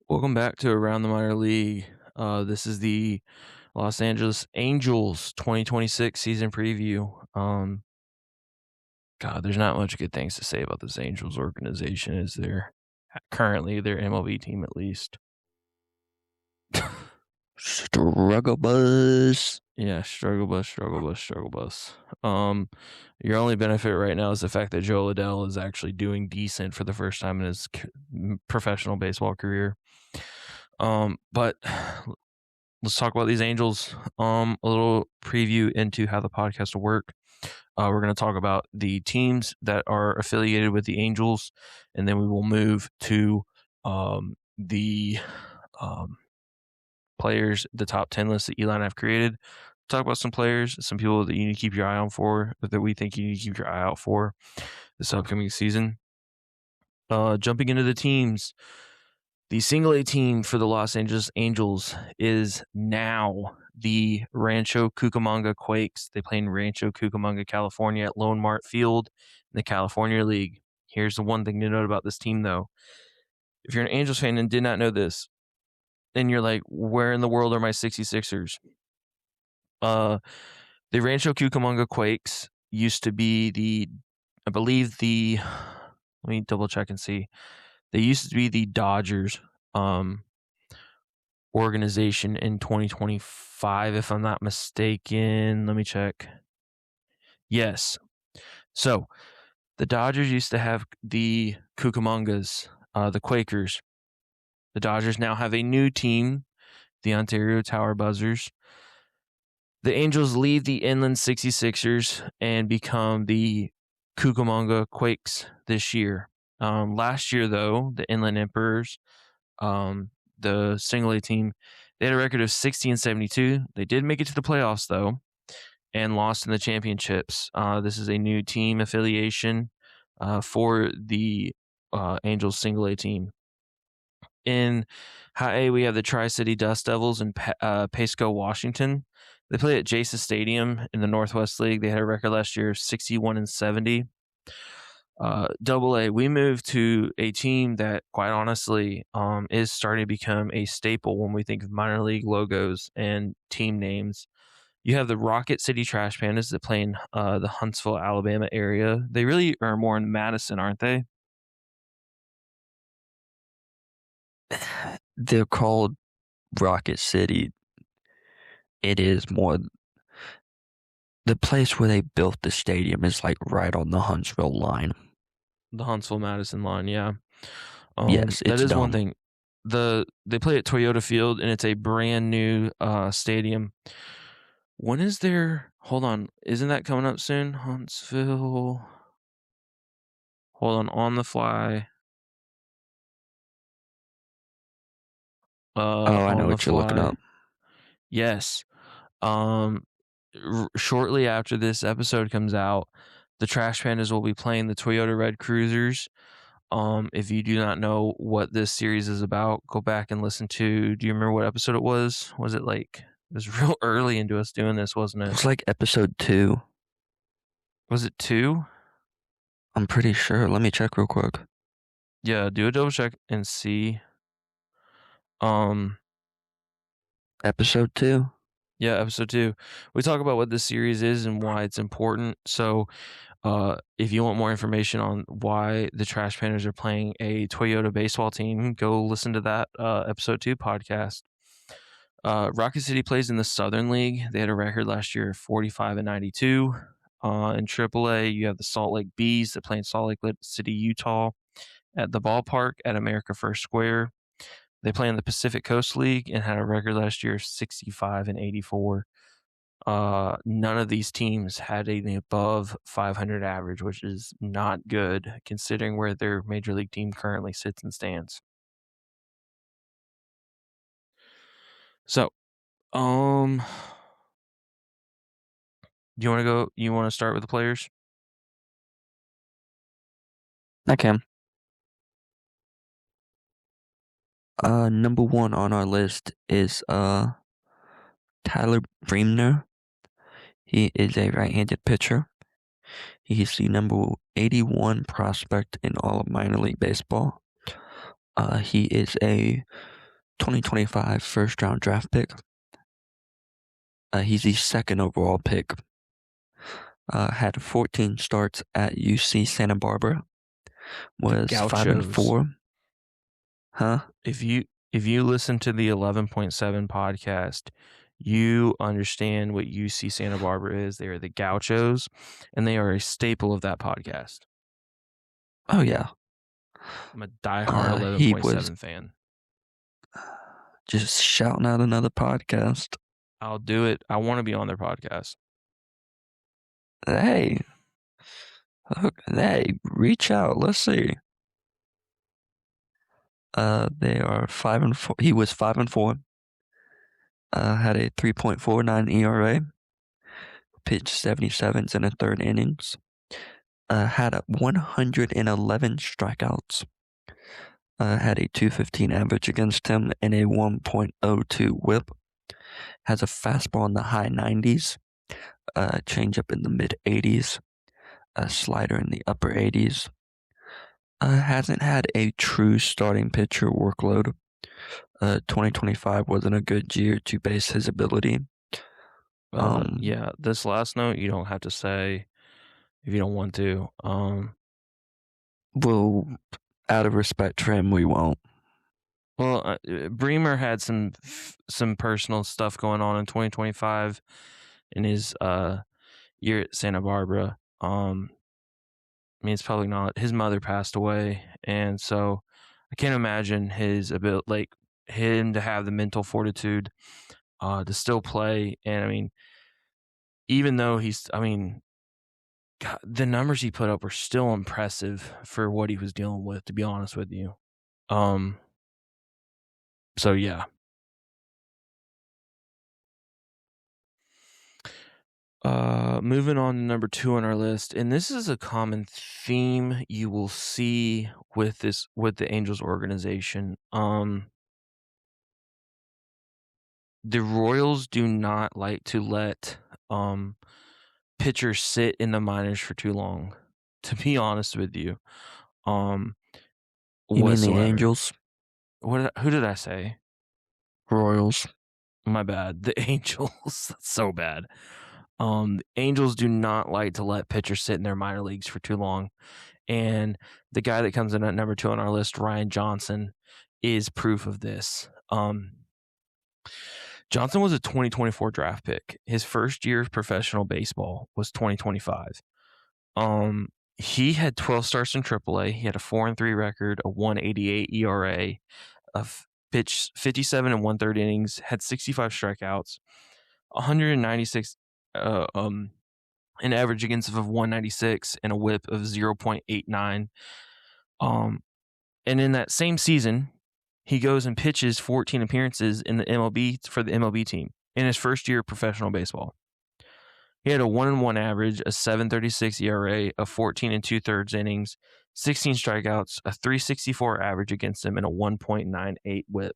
Welcome back to Around the Minor League. This is the Los Angeles Angels 2026 season preview. God, there's not much good things to say about this Angels organization, is there? Currently, their MLB team at least. Struggle bus. Yeah, struggle bus. Your only benefit right now is the fact that Joe Liddell is actually doing decent for the first time in his professional baseball career. But let's talk about these Angels. A little preview into how the podcast will work. We're going to talk about the teams that are affiliated with the Angels, and then we will move to the players, the top 10 list that Eli and I have created. Talk about some players, some people that you need to keep your eye on for, that we think you need to keep your eye out for this upcoming season. Jumping into the teams. The single A team for the Los Angeles Angels is now the Rancho Cucamonga Quakes. They play in Rancho Cucamonga, California at Lone Mart Field in the California League. Here's the one thing to note about this team, though. If you're an Angels fan and did not know this, then you're like, where in the world are my 66ers? The Rancho Cucamonga Quakes used to be let me double check and see. They used to be the Dodgers organization in 2025, if I'm not mistaken. Let me check. Yes. So the Dodgers used to have the Cucamongas, the Quakers. The Dodgers now have a new team, the Ontario Tower Buzzers. The Angels leave the Inland 66ers and become the Cucamonga Quakes this year. Last year, though, the Inland Emperors, the single A team, they had a record of 60-72. They did make it to the playoffs, though, and lost in the championships. This is a new team affiliation for the Angels single A team. In High A, we have the Tri-City Dust Devils in Pasco, Washington. They play at Jason Stadium in the Northwest League. They had a record last year of 61-70. Double A, we moved to a team that, quite honestly, is starting to become a staple when we think of minor league logos and team names. You have the Rocket City Trash Pandas that play in the Huntsville, Alabama area. They really are more in Madison, aren't they? They're called Rocket City. It is more. The place where they built the stadium is like right on the Huntsville line. The Huntsville-Madison line, yeah. Yes, that it's is dumb. one thing. They play at Toyota Field, and it's a brand new stadium. When is there? Hold on, isn't that coming up soon? Huntsville. Hold on the fly. I know what you're looking up. Yes. Shortly after this episode comes out, the Trash Pandas will be playing the Toyota Red Cruisers. If you do not know what this series is about, go back and listen to. Do you remember what episode it was? Was it like it was real early into us doing this, wasn't it? It's like episode 2. Was it 2? I'm pretty sure. Let me check real quick. Yeah, do a double check and see. Episode 2. Yeah, episode 2. We talk about what this series is and why it's important. So, if you want more information on why the Trash Pandas are playing a Toyota baseball team, go listen to that episode 2 podcast. Rocket City plays in the Southern League. They had a record last year of 45-92. In AAA, you have the Salt Lake Bees that play in Salt Lake City, Utah, at the ballpark at America First Square. They play in the Pacific Coast League and had a record last year of 65-84. None of these teams had an above 500 average, which is not good considering where their major league team currently sits and stands. So, you want to go? You want to start with the players? I can. Number 1 on our list is Tyler Breamner. He is a right-handed pitcher. He's the number 81 prospect in all of minor league baseball. He is a 2025 first-round draft pick. He's the second overall pick. Had 14 starts at UC Santa Barbara. Was 5-4. Huh? If you listen to the 11.7 podcast, you understand what UC Santa Barbara is. They are the Gauchos, and they are a staple of that podcast. Oh yeah, I'm a diehard 11.7 fan. Just shouting out another podcast. I'll do it. I want to be on their podcast. Hey, reach out. Let's see. They are 5-4. He was 5-4. Had a 3.49 ERA. Pitched 77s in the third innings. Had 111 strikeouts. Had a 215 average against him and a 1.02 whip. Has a fastball in the high 90s. Changeup in the mid 80s. A slider in the upper 80s. Hasn't had a true starting pitcher workload. 2025 wasn't a good year to base his ability. Yeah, this last note you don't have to say if you don't want to. Well, out of respect for him, we won't. Well, Bremer had some personal stuff going on in 2025 in his year at Santa Barbara. I mean, it's probably not. His mother passed away, and so I can't imagine his ability, like him to have the mental fortitude to still play. And I mean, even though God, the numbers he put up were still impressive for what he was dealing with, to be honest with you. So yeah. Moving on to number 2 on our list, and this is a common theme you will see with the Angels organization. The Royals do not like to let pitchers sit in the minors for too long, to be honest with you. You mean the Angels? Who did I say? Royals. My bad. The Angels. That's so bad. The Angels do not like to let pitchers sit in their minor leagues for too long. And the guy that comes in at number 2 on our list, Ryan Johnson, is proof of this. Johnson was a 2024 draft pick. His first year of professional baseball was 2025. He had 12 starts in AAA. He had a 4-3 record, a 1.88 ERA, pitched 57 and 1/3 innings, had 65 strikeouts, 196 an average against of 196 and a whip of 0.89. And in that same season, he goes and pitches 14 appearances in the MLB for the MLB team in his first year of professional baseball. He had a 1-1 average, a 7.36 ERA, a 14 2/3 innings, 16 strikeouts, a 3.64 average against him, and a 1.98 whip.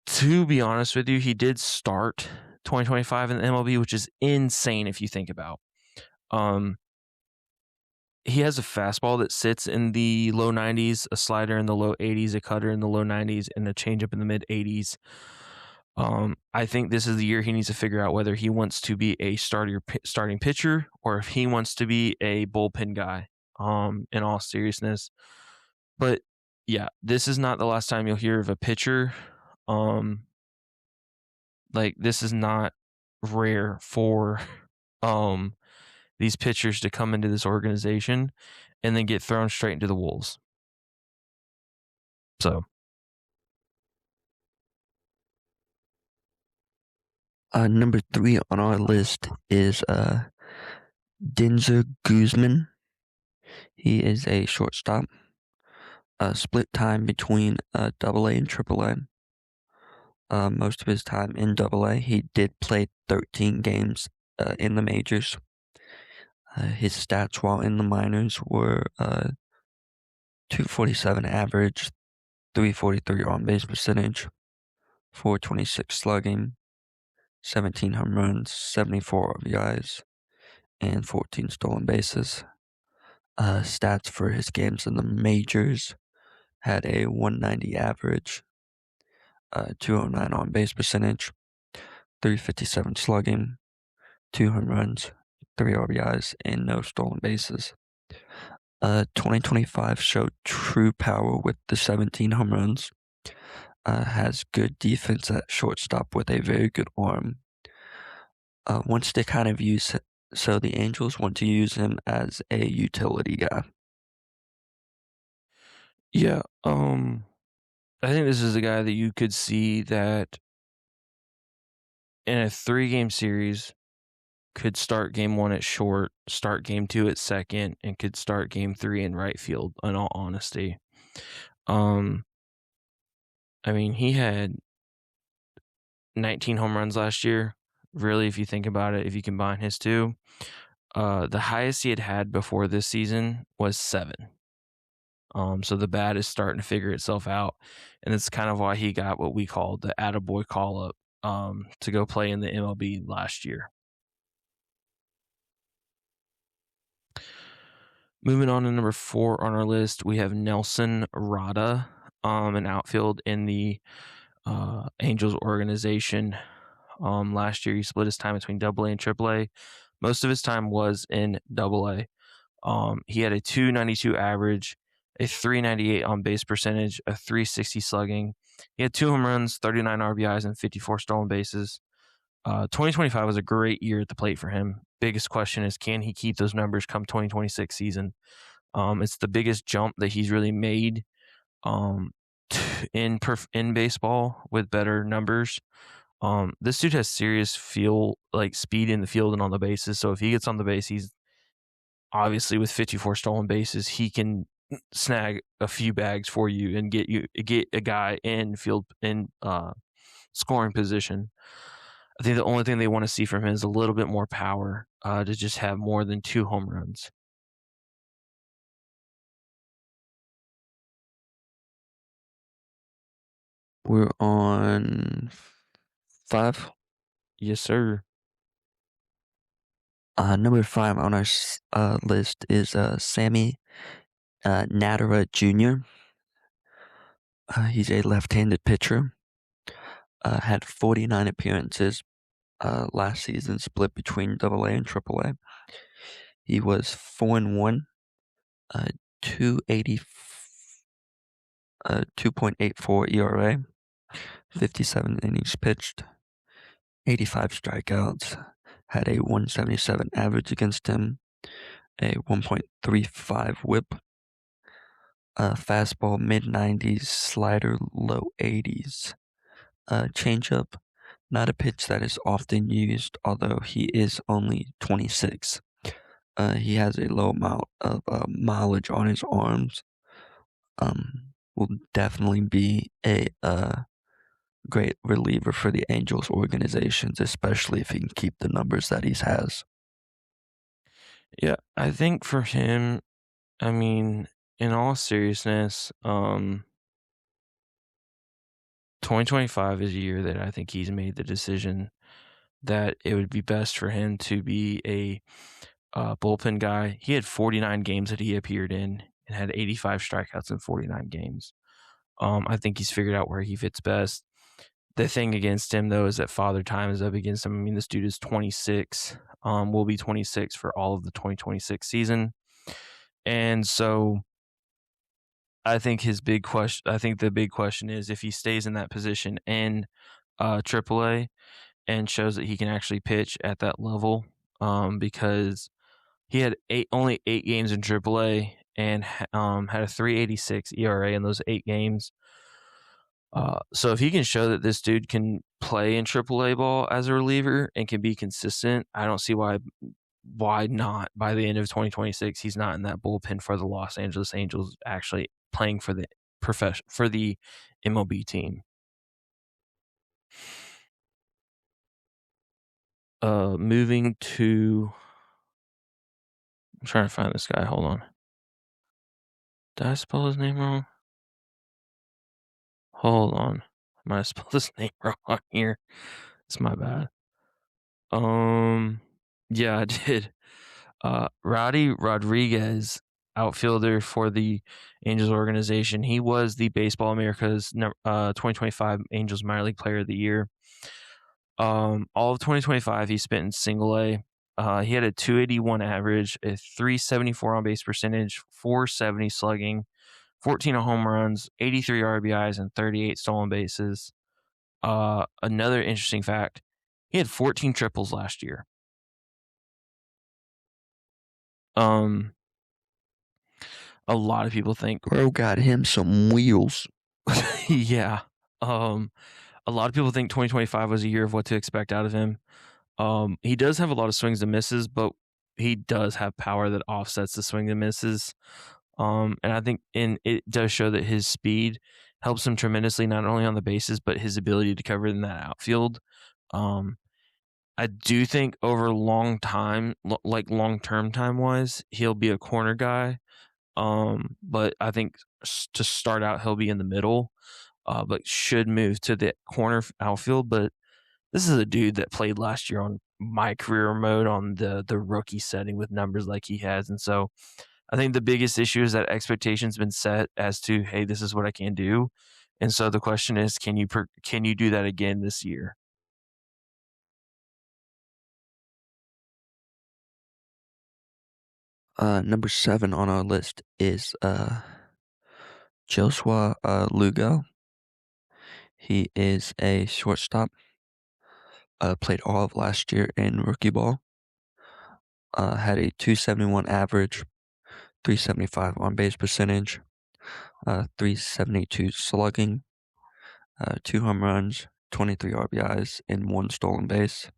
To be honest with you, he did start 2025 in the MLB, which is insane if you think about. He has a fastball that sits in the low 90s, a slider in the low 80s, a cutter in the low 90s, and a changeup in the mid 80s. I think this is the year he needs to figure out whether he wants to be a starting pitcher or if he wants to be a bullpen guy. In all seriousness, but yeah, this is not the last time you'll hear of a pitcher. Like this is not rare for these pitchers to come into this organization and then get thrown straight into the wolves. So number 3 on our list is Denzer Guzman. He is a shortstop. Split time between AA and AAA. Most of his time in AA. He did play 13 games in the majors. His stats while in the minors were 247 average, 343 on base percentage, 426 slugging, 17 home runs, 74 RBIs, and 14 stolen bases. Stats for his games in the majors: had a 190 average, 209 on base percentage, 357 slugging, 2 home runs, 3 RBIs, and no stolen bases. 2025 showed true power with the 17 home runs. Has good defense at shortstop with a very good arm. Wants to kind of use, so the Angels want to use him as a utility guy. Yeah, I think this is a guy that you could see that in a 3-game series could start game 1 at short, start game 2 at second, and could start game 3 in right field, in all honesty. I mean, he had 19 home runs last year. Really, if you think about it, if you combine his two, the highest he had before this season was 7. So the bat is starting to figure itself out, and it's kind of why he got what we call the attaboy call up to go play in the MLB last year. Moving on to number 4 on our list, we have Nelson Rada, an outfield in the Angels organization. Last year, he split his time between AA and AAA. Most of his time was in AA. He had a 292 average, a 398 on base percentage, a 360 slugging. He had 2 home runs, 39 RBIs, and 54 stolen bases. 2025 was a great year at the plate for him. Biggest question is, can he keep those numbers come 2026 season? It's the biggest jump that he's really made in baseball with better numbers. This dude has serious speed in the field and on the bases. So if he gets on the base, he's obviously, with 54 stolen bases, he can snag a few bags for you and get a guy in field in scoring position. I think the only thing they want to see from him is a little bit more power to just have more than 2 home runs. We're on 5. Yes, sir. Number 5 on our list is Sammy Natara Jr. He's a left-handed pitcher. Had 49 appearances last season, split between AA and AAA. He was 4-1, 2.84 ERA, 57 innings pitched, 85 strikeouts. Had a 177 average against him, a 1.35 whip, fastball mid-90s, slider low 80s, changeup, not a pitch that is often used, although he is only 26. He has a low amount of mileage on his arms. Will definitely be a great reliever for the Angels organizations, especially if he can keep the numbers that he has. Yeah, I think for him, I mean, in all seriousness, 2025 is a year that I think he's made the decision that it would be best for him to be a bullpen guy. He had 49 games that he appeared in and had 85 strikeouts in 49 games. I think he's figured out where he fits best. The thing against him, though, is that Father Time is up against him. I mean, this dude is 26, will be 26 for all of the 2026 season. And so I think the big question is if he stays in that position in AAA and shows that he can actually pitch at that level, because he had only 8 games in AAA and had a 3.86 ERA in those 8 games. So if he can show that this dude can play in AAA ball as a reliever and can be consistent, I don't see why not by the end of 2026 he's not in that bullpen for the Los Angeles Angels, actually playing for the MLB team. Moving to, I'm trying to find this guy. Hold on. Did I spell his name wrong? Hold on. I might have spelled his name wrong here. It's my bad. Yeah, I did. Rowdy Rodriguez outfielder for the Angels organization. He was the Baseball America's 2025 Angels Minor League Player of the Year. All of 2025, he spent in Single A. He had a 281 average, a 374 on base percentage, 470 slugging, 14 home runs, 83 RBIs, and 38 stolen bases. Another interesting fact, he had 14 triples last year. A lot of people think Bro got him some wheels. yeah. A lot of people think 2025 was a year of what to expect out of him. He does have a lot of swings and misses, but he does have power that offsets the swing and misses. And I think it does show that his speed helps him tremendously, not only on the bases, but his ability to cover in that outfield. I do think over long term time wise, he'll be a corner guy. But I think to start out, he'll be in the middle, but should move to the corner outfield. But this is a dude that played last year on my career mode on the rookie setting with numbers like he has. And so I think the biggest issue is that expectations been set as to, hey, this is what I can do. And so the question is, can you do that again this year? Number 7 on our list is Joshua Lugo. He is a shortstop. Played all of last year in rookie ball. Had a 271 average, 375 on base percentage, 372 slugging, 2 home runs, 23 RBIs, and 1 stolen base.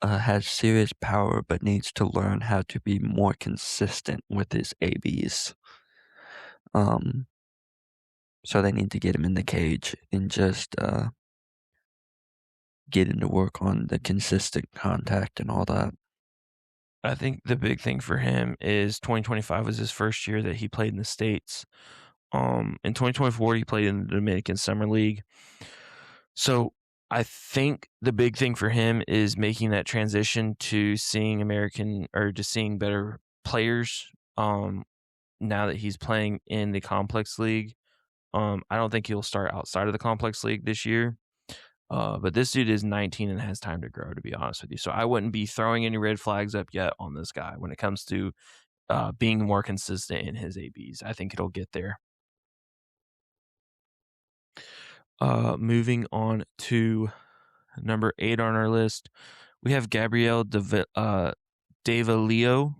Has serious power, but needs to learn how to be more consistent with his ABs. So they need to get him in the cage and just get him to work on the consistent contact and all that. I think the big thing for him is 2025 was his first year that he played in the States. In 2024, he played in the Dominican Summer League. So I think the big thing for him is making that transition to seeing seeing better players. Now that he's playing in the complex league, I don't think he'll start outside of the complex league this year. But this dude is 19 and has time to grow, to be honest with you. So I wouldn't be throwing any red flags up yet on this guy when it comes to being more consistent in his ABs. I think it'll get there. Moving on to number 8 on our list, we have Gabriel Davalillo.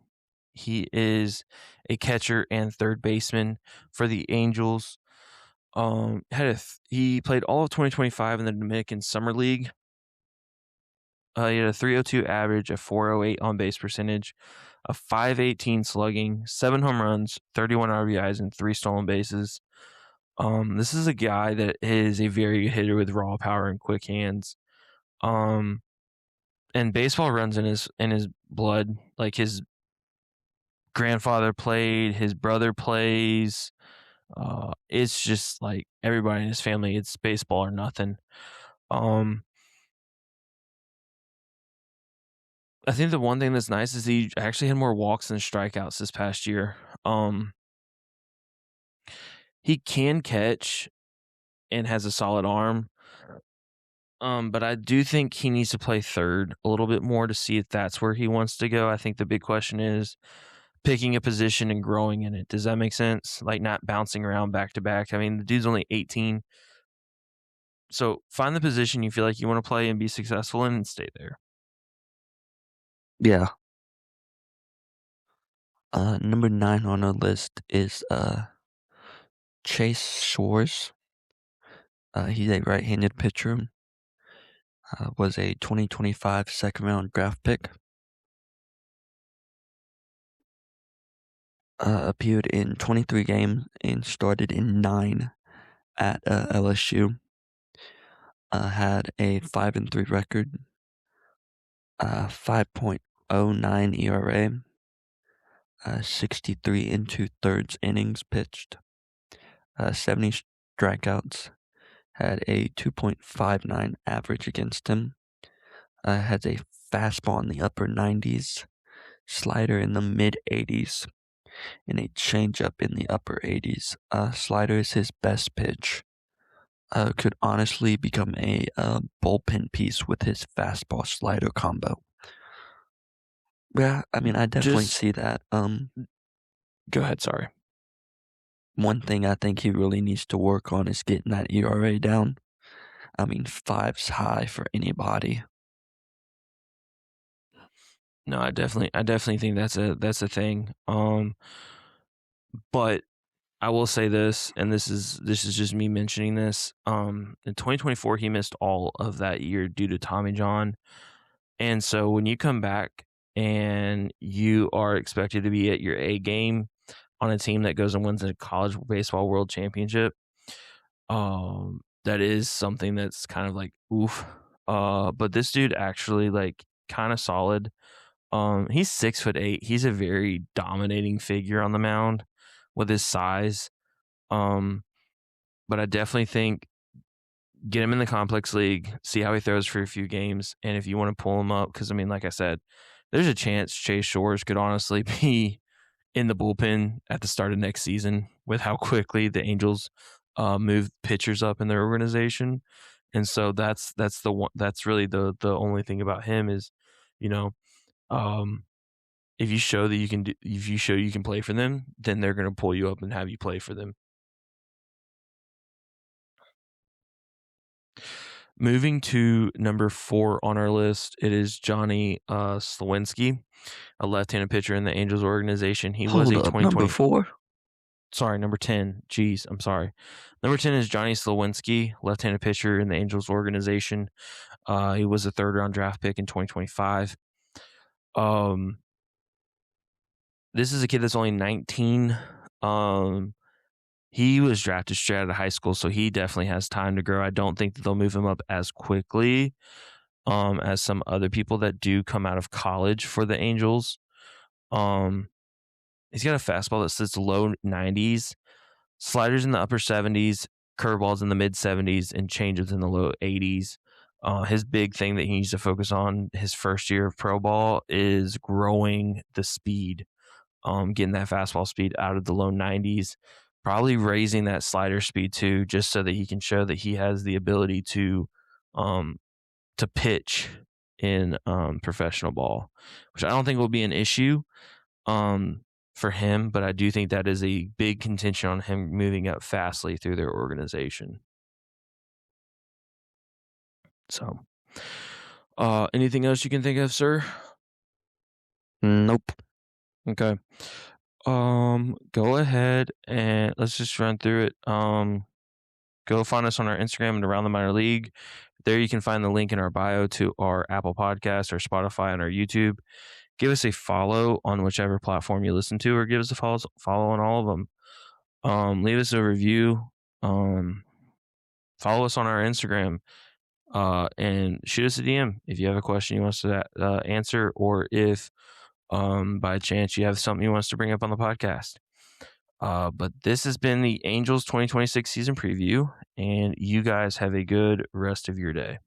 He is a catcher and third baseman for the Angels. He played all of 2025 in the Dominican Summer League. He had a 302 average, a 408 on base percentage, a 518 slugging, 7 home runs, 31 RBIs, and 3 stolen bases. This is a guy that is a very good hitter with raw power and quick hands. And baseball runs in his blood. Like his grandfather played, his brother plays. It's just like everybody in his family, it's baseball or nothing. I think the one thing that's nice is he actually had more walks than strikeouts this past year. He can catch and has a solid arm. But I do think he needs to play third a little bit more to see if that's where he wants to go. I think the big question is picking a position and growing in it. Does that make sense? Like not bouncing around back to back. I mean, the dude's only 18. So find the position you feel like you want to play and be successful in and stay there. Yeah. Number 9 on our list is Chase Shores. He's a right-handed pitcher. Was a 2025 second-round draft pick. Appeared in 23 games and started in 9 at LSU. Had a 5-3 record, 5.09 ERA, 63 and 2/3 innings pitched, 70 strikeouts, had a 2.59 average against him, has a fastball in the upper 90s, slider in the mid 80s, and a changeup in the upper 80s. Slider is his best pitch. Could honestly become a bullpen piece with his fastball slider combo. Yeah, I mean, I definitely see that. Go ahead, sorry. One thing I think he really needs to work on is getting that ERA down. I mean, 5's high for anybody. No, I definitely think that's a thing. But I will say this, and this is just me mentioning this. In 2024, he missed all of that year due to Tommy John, and so when you come back and you are expected to be at your A game on a team that goes and wins a college baseball world championship, that is something that's kind of like oof. But this dude actually like kind of solid. He's 6'8". He's a very dominating figure on the mound with his size. But I definitely think get him in the complex league, see how he throws for a few games, and if you want to pull him up, because I mean, like I said, there's a chance Chase Shores could honestly be in the bullpen at the start of next season with how quickly the Angels move pitchers up in their organization, and so that's the one. That's really the only thing about him is, you know, if you show that you can if you show you can play for them, then they're going to pull you up and have you play for them. Moving to number 4 on our list, it is Johnny Slawinski, a left-handed pitcher in the Angels organization. He was a 2020 number 4. Sorry, number 10. Jeez, I'm sorry. Number 10 is Johnny Slawinski, left-handed pitcher in the Angels organization. He was a third-round draft pick in 2025. This is a kid that's only 19. He was drafted straight out of high school, so he definitely has time to grow. I don't think that they'll move him up as quickly as some other people that do come out of college for the Angels. He's got a fastball that sits low 90s, sliders in the upper 70s, curveballs in the mid 70s, and changes in the low 80s. His big thing that he needs to focus on his first year of pro ball is growing the speed, getting that fastball speed out of the low 90s, probably raising that slider speed too, just so that he can show that he has the ability to pitch in professional ball, which I don't think will be an issue for him, but I do think that is a big contention on him moving up fastly through their organization. So, anything else you can think of, sir? Nope. Okay. Go ahead and let's just run through it. Go find us on our Instagram and Around the Minor League. There you can find the link in our bio to our Apple Podcast or Spotify and our YouTube. Give us a follow on whichever platform you listen to, or give us a follow on all of them. Leave us a review. Follow us on our Instagram. And shoot us a DM if you have a question you want us to answer, or if by chance you have something you want us to bring up on the podcast. But this has been the Angels 2026 season preview, and you guys have a good rest of your day.